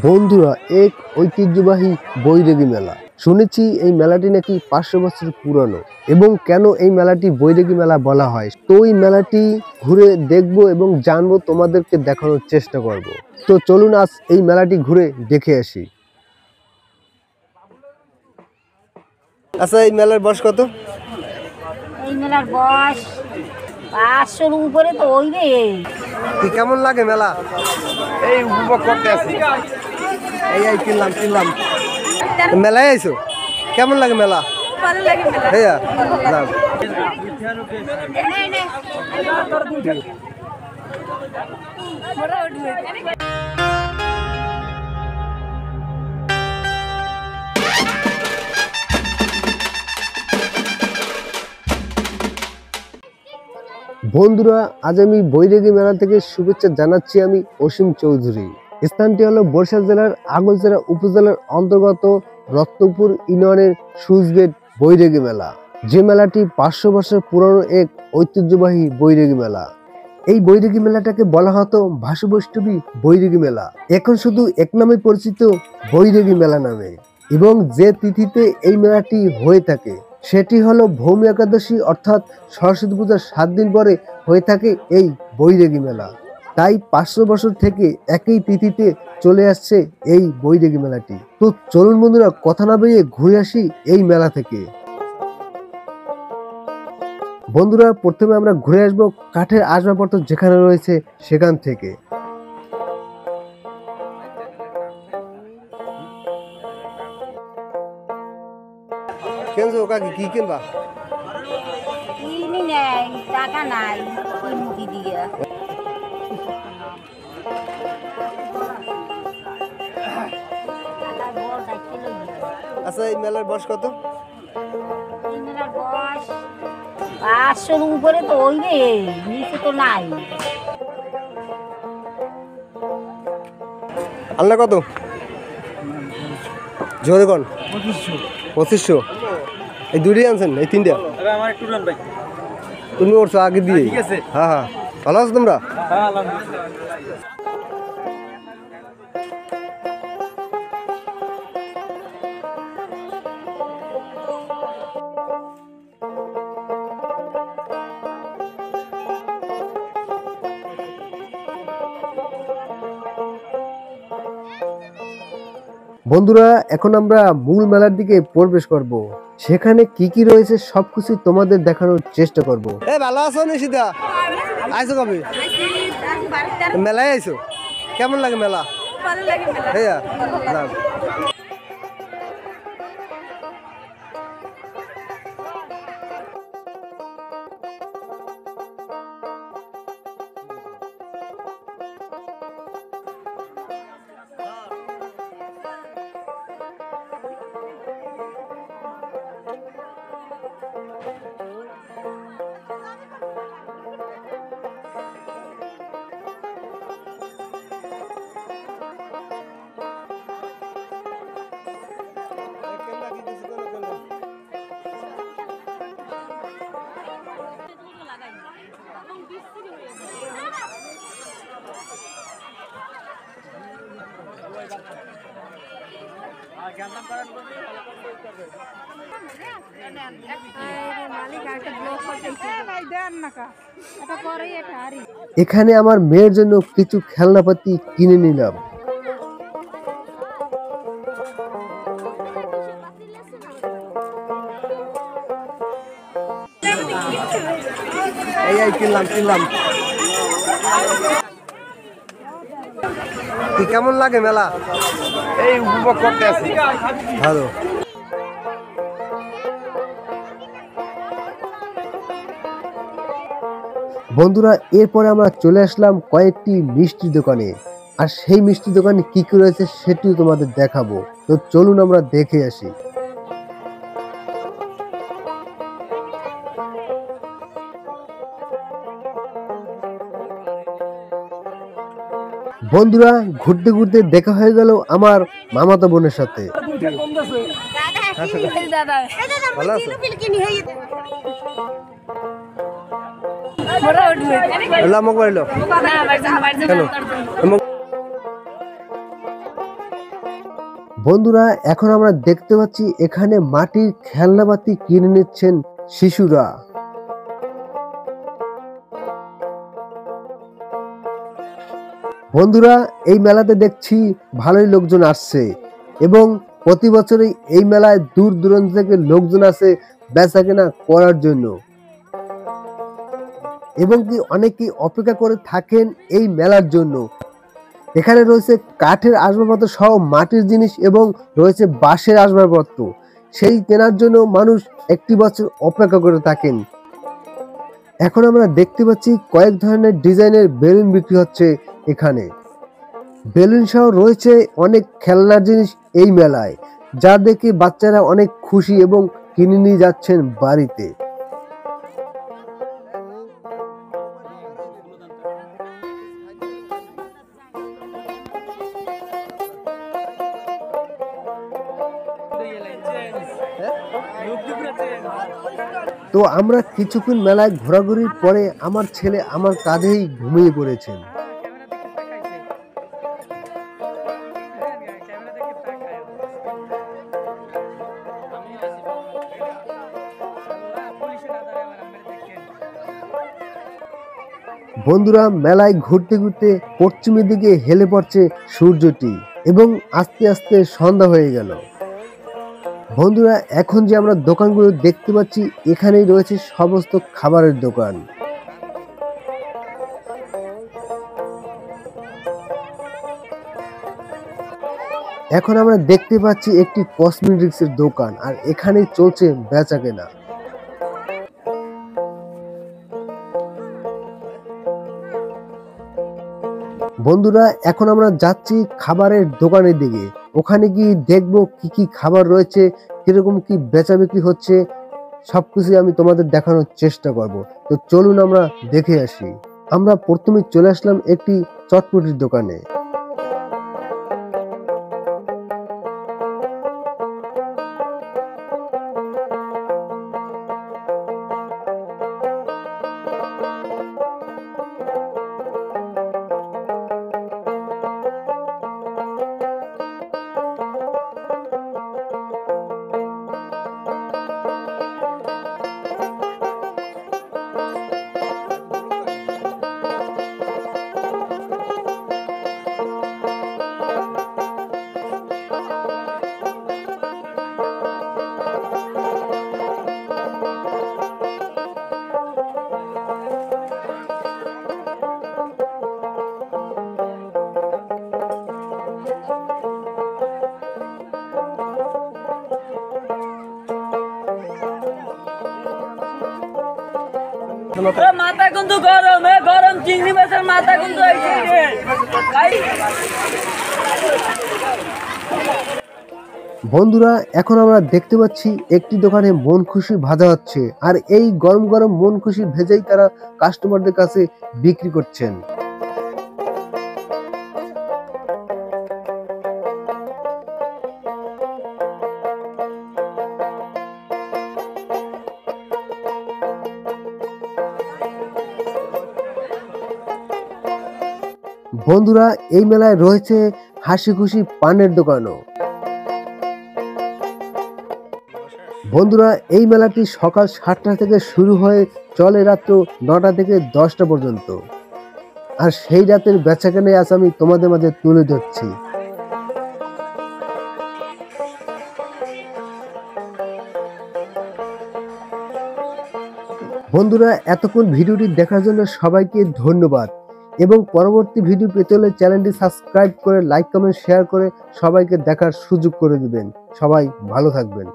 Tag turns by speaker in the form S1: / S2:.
S1: বন্ধুরা, এক ঐতিহ্যবাহী বৈরাগী মেলা। শুনেছি এই মেলাটি নাকি 500 বছর পুরানো। এবং কেন এই মেলাটি বৈরাগী মেলা বলা হয়, তো এই মেলাটি ঘুরে দেখবো এবং জানবো, তোমাদেরকে দেখানোর চেষ্টা করব। তো চলুন আজ এই মেলাটি ঘুরে দেখে আসি। আচ্ছা, এই মেলার বয়স কত?
S2: এই মেলার বয়স 500-র উপরে তো হইবে।
S1: কি কেমন লাগে মেলা?
S3: এই উপভোগ করতে আছি।
S1: এই কিনলাম। মেলায় আইছো? কেমন লাগে মেলা?
S2: ভালো লাগে মেলা।
S1: হ্যাঁ, যাও। বন্ধুরা, আজ আমি বৈরাগী মেলা থেকে শুভেচ্ছা জানাচ্ছি। আমি অসীম চৌধুরী। স্থানটি হলো বরিশাল জেলার আগরছড়া উপজেলার অন্তর্গত রত্নপুর ইউনিয়নের সুইচগেট বৈরাগী মেলা। যে মেলাটি 500 বছর পুরনো এক ঐতিহ্যবাহী বৈরাগী মেলা। এই বৈরাগী মেলাটাকে বলা হতো ভাসুবৈষ্ণবী বৈরাগী মেলা, এখন শুধু এক নামে পরিচিত বৈরাগী মেলা নামে। এবং যে তিথিতে এই মেলাটি হয়ে থাকে সেটি হলো ভৌমি একাদশী, অর্থাৎ সরস্বতী পূজার 7 দিন পরে হয়ে থাকে এই বৈরাগী মেলা। তাই 500 বছর থেকে একই তিথিতে চলে আসছে এই বৈরাগী মেলাটি। তো চলুন বন্ধুরা, কথা না বেরিয়ে ঘুরে আসি এই মেলা থেকে। বন্ধুরা, প্রথমে আমরা ঘুরে আসবো কাঠের আসবাবপত্র যেখানে রয়েছে সেখান থেকে। কি কিনবা?
S2: কিনি নাই, টাকা নাই, কিনবো কি দিয়ে?
S1: আচ্ছা, এই মেলার বয়স কত?
S2: এই মেলার বয়স 500-র উপরে তো হইবে, নিচে তো নাই।
S1: আল্লাহ কত? জোরে কোন? 2500। এই দুটি আনছেন? এই তিনটা?
S3: আমার একটু রান ভাই।
S1: তুমি করছো আগে দিয়ে?
S3: ঠিক আছে।
S1: হ্যাঁ, ভালো আছো তোমরা?
S3: হ্যাঁ, আলহামদুলিল্লাহ।
S1: বন্ধুরা, এখন আমরা মূল মেলার দিকে প্রবেশ করব। সেখানে কি কি রয়েছে সবকিছু তোমাদের দেখানোর চেষ্টা করব। ভালো আছো নিশিতা? আইছো কবে? মেলায় আইছো? কেমন লাগে মেলা?
S2: ভালো লাগে মেলা।
S1: হ্যাঁ, যাও। এখানে আমার মেয়ের জন্য কিছু খেলনাপাতি কিনে নিলাম। এই কিনলাম। কি কেমন লাগে মেলা?
S3: এই উপভোগ করতে আছি।
S1: ভালো। বন্ধুরা, এরপরে আমরা চলে আসলাম কয়েকটি মিষ্টি দোকানে। আর সেই মিষ্টি দোকানে কি কি রয়েছে সেটিও তোমাদের দেখাবো। তো চলুন আমরা দেখে আসি। বন্ধুরা, ঘুরতে ঘুরতে দেখা হয়ে গেল আমার মামাতো বোনের সাথে। ভালো আছো? বন্ধুরা এখন আমরা দেখতে পাচ্ছি এখানে মাটির খেলনাপাতি কিনে নিচ্ছেন শিশুরা। বন্ধুরা এই মেলাতে দেখছি ভালোই লোকজন আসছে এবং প্রতি বছরই এই মেলায় দূর দূরান্ত থেকে লোকজন আসে বেচাকেনা করার জন্য এবং কি অনেকেই অপেক্ষা করে থাকেন এই মেলার জন্য। এখানে রয়েছে কাঠের আসবাবপত্র সহ মাটির জিনিস এবং রয়েছে বাঁশের আসবাবপত্র, সেই কেনার জন্য মানুষ একটি বছর অপেক্ষা করে থাকেন। এখন আমরা দেখতে পাচ্ছি কয়েক ধরনের ডিজাইনের বেলুন বিক্রি হচ্ছে এখানে। বেলুন সহ রয়েছে অনেক খেলনার জিনিস এই মেলায়, যা দেখে বাচ্চারা অনেক খুশি এবং কিনে নিয়ে যাচ্ছেন বাড়িতে। তো আমরা কিছুক্ষণ মেলায় ঘোরাঘুরির পরে আমার ছেলে আমার কাঁধেই ঘুমিয়ে পড়েছেন। বন্ধুরা মেলায় ঘুরতে ঘুরতে পশ্চিমের দিকে হেলে পড়ছে সূর্যটি এবং আস্তে আস্তে সন্ধ্যা হয়ে গেল। বন্ধুরা এখন যে আমরা দোকানগুলো দেখতে পাচ্ছি এখানেই রয়েছে সমস্ত খাবারের দোকান। এখন আমরা দেখতে পাচ্ছি একটি কসমেটিক্সের দোকান আর এখানে চলছে বেচাকেনা। বন্ধুরা এখন আমরা যাচ্ছি খাবারের দোকানের দিকে, ওখানে গিয়ে দেখবো কি কি খাবার রয়েছে, কিরকম কি বেচা বিক্রি হচ্ছে, সবকিছু আমি তোমাদের দেখানোর চেষ্টা করব। তো চলুন আমরা দেখে আসি। আমরা প্রথমে চলে আসলাম একটি চটপটির দোকানে।
S4: মাথা কিন্তু গরম, গরম চিংড়ি মাছের মাথা কিন্তু
S1: বন্ধুরা এখন আমরা দেখতে পাচ্ছি একটি দোকানে মন খুশি ভাজা হচ্ছে আর এই গরম গরম মন খুশি ভেজেই তারা কাস্টমারদের কাছে বিক্রি করছেন। বন্ধুরা এই মেলায় রয়েছে হাসি খুশি পানের দোকানও। বন্ধুরা এই মেলাটি সকাল 7টা থেকে শুরু হয়ে চলে রাত্র 9টা থেকে 10টা পর্যন্ত, আর সেই রাতের বেচাকেনা আজ আমি তোমাদের মাঝে তুলে ধরছি। বন্ধুরা এতক্ষণ ভিডিওটি দেখার জন্য সবাইকে ধন্যবাদ এবং পরবর্তী ভিডিও পেতে হলে চ্যানেলটি সাবস্ক্রাইব করে লাইক কমেন্ট শেয়ার করে সবাইকে দেখার সুযোগ করে দিবেন। সবাই ভালো থাকবেন।